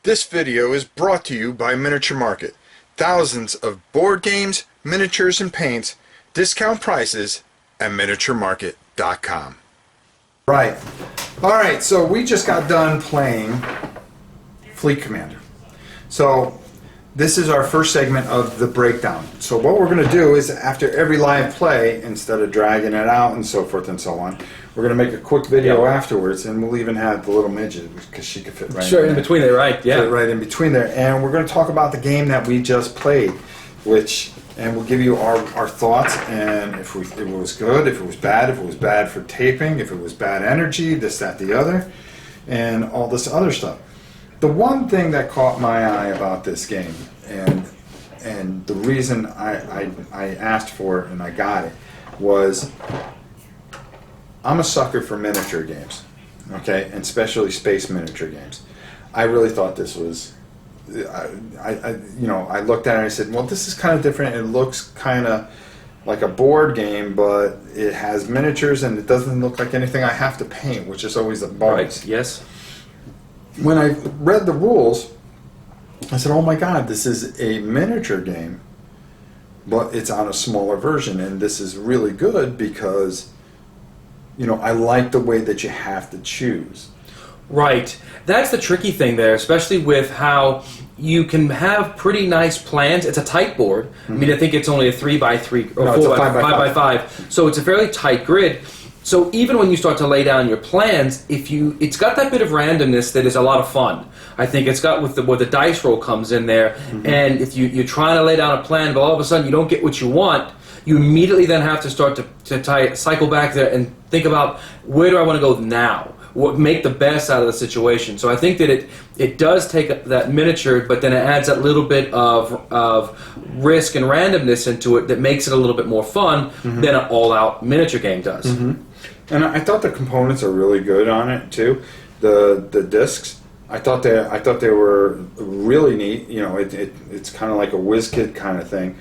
This video is brought to you by Miniature Market. Thousands of board games, miniatures, and paints, discount prices at miniaturemarket.com. Right. Alright, so we just got done playing Fleet Commander. So this is our first segment of the breakdown. So what we're going to do is after every live play, instead of dragging it out and so forth and so on, we're going to make a quick video afterwards, and we'll even have the little midget because she could fit right in between there, right? Yeah, fit right in between there. And we're going to talk about the game that we just played, and we'll give you our thoughts, and if it was good, if it was bad for taping, if it was bad energy, this, that, the other, and all this other stuff. The one thing that caught my eye about this game, and the reason I asked for it and I got it, was I'm a sucker for miniature games, okay, and especially space miniature games. I really thought this was, I looked at it and I said, well, this is kind of different. It looks kind of like a board game, but it has miniatures and it doesn't look like anything I have to paint, which is always a bonus. Right. Yes. When I read the rules, I said, oh my God, this is a miniature game, but it's on a smaller version, and this is really good because, I like the way that you have to choose. Right. That's the tricky thing there, especially with how you can have pretty nice plans. It's a tight board. Mm-hmm. I mean, I think it's only a 3x3 or no, 5x5. So it's a fairly tight grid. So even when you start to lay down your plans, it's got that bit of randomness that is a lot of fun. I think it's got where the dice roll comes in there, and if you're trying to lay down a plan, but all of a sudden you don't get what you want, you immediately then have to start to cycle back there and think about, where do I want to go now? Make the best out of the situation. So I think that it does take that miniature, but then it adds that little bit of risk and randomness into it that makes it a little bit more fun than an all-out miniature game does. And I thought the components are really good on it too. The discs, I thought they were really neat. It's kind of like a WizKid kind of thing.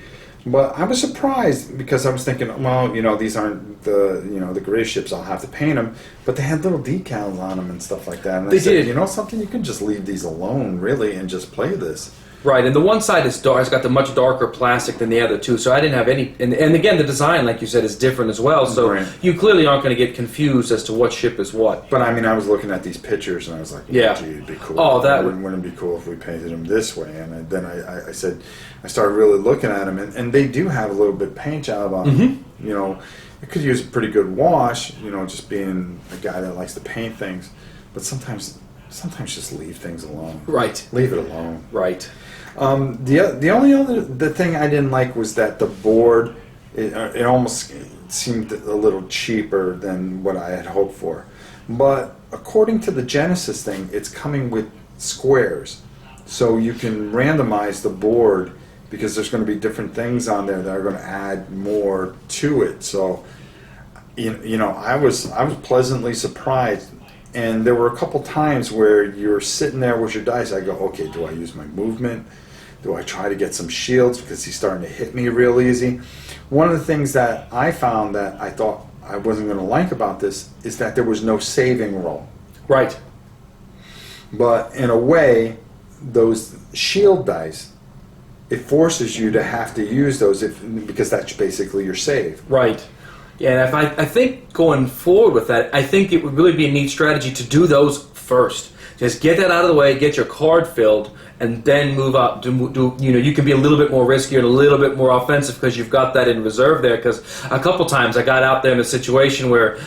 But I was surprised because I was thinking, well, these aren't the greatest ships. I'll have to paint them. But they had little decals on them and stuff like that. And they said, did. Something, you can just leave these alone, really, and just play this. Right, and the one side is dark. It's got the much darker plastic than the other two. So I didn't have any. And again, the design, like you said, is different as well. So you clearly aren't going to get confused as to what ship is what. But I mean, I was looking at these pictures and I was like, gee, it'd be cool. Oh, wouldn't it be cool if we painted them this way? And then I said, I started really looking at them, and they do have a little bit of paint job on them. It could use a pretty good wash. Just being a guy that likes to paint things, but sometimes just leave things alone. Right. Leave it alone. Right. The only other thing I didn't like was that the board, it almost seemed a little cheaper than what I had hoped for. But according to the Genesis thing, it's coming with squares, so you can randomize the board because there's going to be different things on there that are going to add more to it. So, I was pleasantly surprised. And there were a couple times where you're sitting there with your dice. I go, okay, do I use my movement? Do I try to get some shields because he's starting to hit me real easy? One of the things that I found that I thought I wasn't going to like about this is that there was no saving roll. Right. But in a way, those shield dice, it forces you to have to use those because that's basically your save. Right. Yeah, and I think going forward with that, I think it would really be a neat strategy to do those first. Just get that out of the way, get your card filled, and then move up. You can be a little bit more risky and a little bit more offensive because you've got that in reserve there. Because a couple times I got out there in a situation where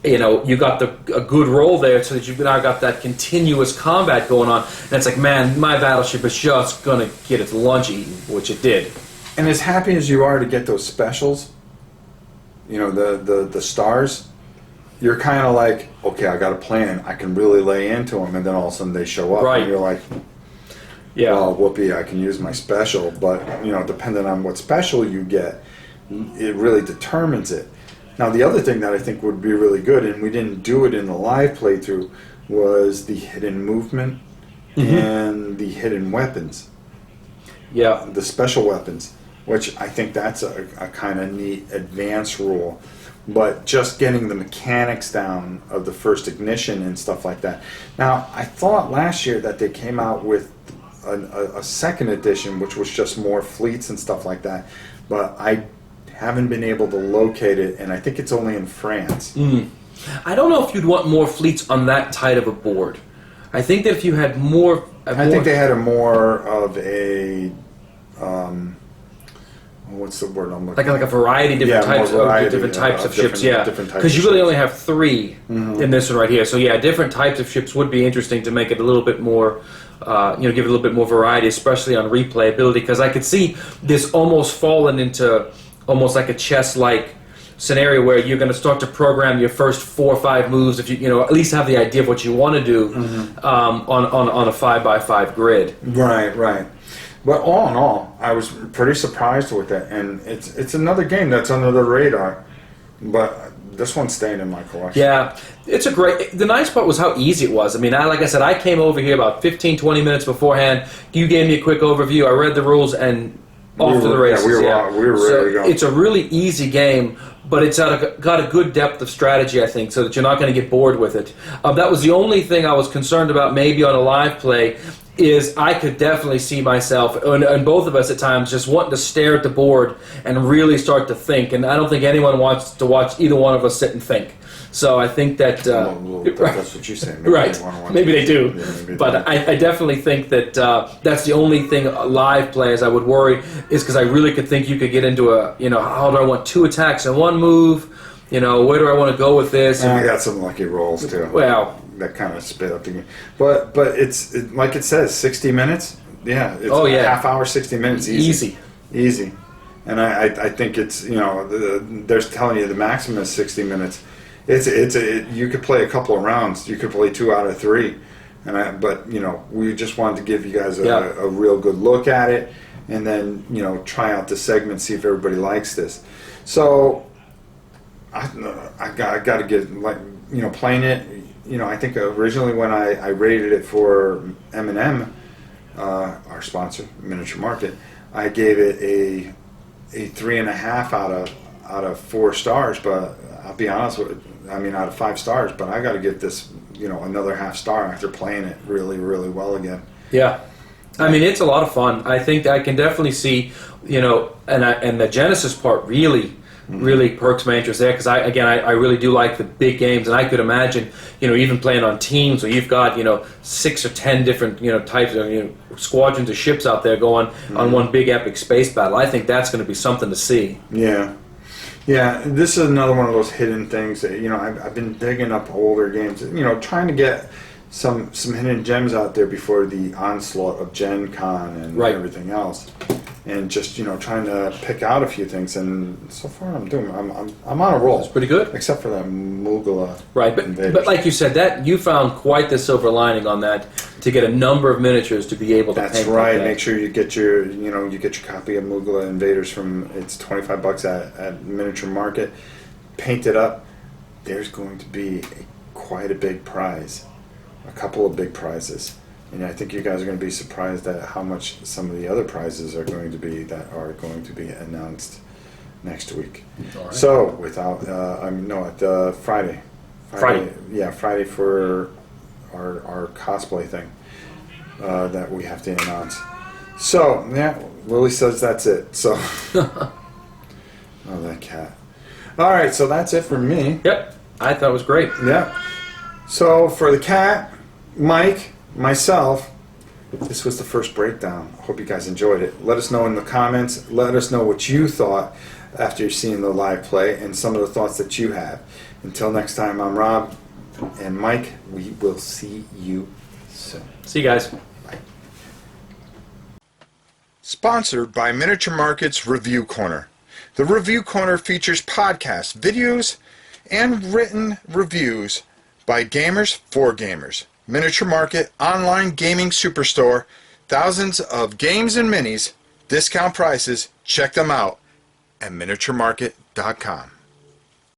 you got a good roll there, so that you've now got that continuous combat going on. And it's like, man, my battleship is just gonna get its lunch eaten, which it did. And as happy as you are to get those specials, the stars, you're kind of like, okay, I got a plan. I can really lay into them, and then all of a sudden they show up, and you're like, well, whoopee, I can use my special. But depending on what special you get, it really determines it. Now, the other thing that I think would be really good, and we didn't do it in the live playthrough, was the hidden movement and the hidden weapons. Yeah, the special weapons, which I think that's a kind of neat advanced rule but just getting the mechanics down of the first ignition and stuff like that. Now, I thought last year that they came out with a second edition, which was just more fleets and stuff like that, but I haven't been able to locate it, and I think it's only in France. I don't know if you'd want more fleets on that tight of a board. I think that if you had more... I think they had a more of a... what's the word I'm looking like a variety of different types of ships, yeah. Because you really only have 3 in this one right here. So yeah, different types of ships would be interesting to make it a little bit more, give it a little bit more variety, especially on replayability. Because I could see this almost falling into almost like a chess-like scenario where you're going to start to program your first 4 or 5 moves if you at least have the idea of what you want to do on a 5x5 grid. Right. But all in all, I was pretty surprised with it, and it's another game that's under the radar, but this one's staying in my collection. Yeah, it's a great... The nice part was how easy it was. I mean, like I said, I came over here about 15, 20 minutes beforehand. You gave me a quick overview. I read the rules, and off to the races. Yeah, we were ready to go. It's a really easy game, but it's got a good depth of strategy, I think, so that you're not going to get bored with it. That was the only thing I was concerned about maybe on a live play, is I could definitely see myself, and both of us at times, just wanting to stare at the board and really start to think. And I don't think anyone wants to watch either one of us sit and think. So I think that... that's what you say. Maybe right. Maybe they do. Yeah, maybe but I definitely think that that's the only thing live players I would worry, is because I really could think you could get into how do I want 2 attacks in 1 move? Where do I want to go with this? And I got some lucky rolls, too. Well... That kind of spit up the game. But it's like it says, 60 minutes? Yeah. It's half hour, 60 minutes. Easy. And I think it's, they're telling you the maximum is 60 minutes. You could play a couple of rounds. You could play 2 out of 3. But we just wanted to give you guys a real good look at it, and then, try out the segment, see if everybody likes this. So, I got to get, playing it. I think originally when I rated it for M&M, our sponsor, Miniature Market, I gave it a 3.5 out of 4 stars. But I'll be honest out of 5 stars. But I got to give this, another half star after playing it really, really well again. Yeah, I mean, it's a lot of fun. I think I can definitely see, and the Genesis part really perks my interest there, because I really do like the big games, and I could imagine even playing on teams where you've got 6 or 10 different types of squadrons of ships out there going on one big epic space battle. I think that's going to be something to see. Yeah, this is another one of those hidden things that I've been digging up older games, trying to get some hidden gems out there before the onslaught of Gen Con and everything else. And just trying to pick out a few things, and so far I'm on a roll. It's pretty good, except for that Mugala. Right, but like you said, that you found quite the silver lining on that, to get a number of miniatures to be able to. That's paint right. Like that. Make sure you get your copy of Mugala Invaders from. It's $25 at Miniature Market. Paint it up. There's going to be quite a big prize, a couple of big prizes. And I think you guys are going to be surprised at how much some of the other prizes are going to be announced next week. All right. So Friday. Friday. Yeah, Friday for our cosplay thing that we have to announce. So yeah, Lily says that's it. So oh, that cat. All right, so that's it for me. Yep, I thought it was great. Yeah. So for the cat, Mike, myself, this was the first breakdown. I hope you guys enjoyed it. Let us know in the comments. Let us know what you thought after seeing the live play and some of the thoughts that you have. Until next time, I'm Rob and Mike. We will see you soon. See you guys. Bye. Sponsored by Miniature Market's Review Corner. The Review Corner features podcasts, videos, and written reviews by gamers for gamers. Miniature Market, online gaming superstore, thousands of games and minis, discount prices. Check them out at miniaturemarket.com.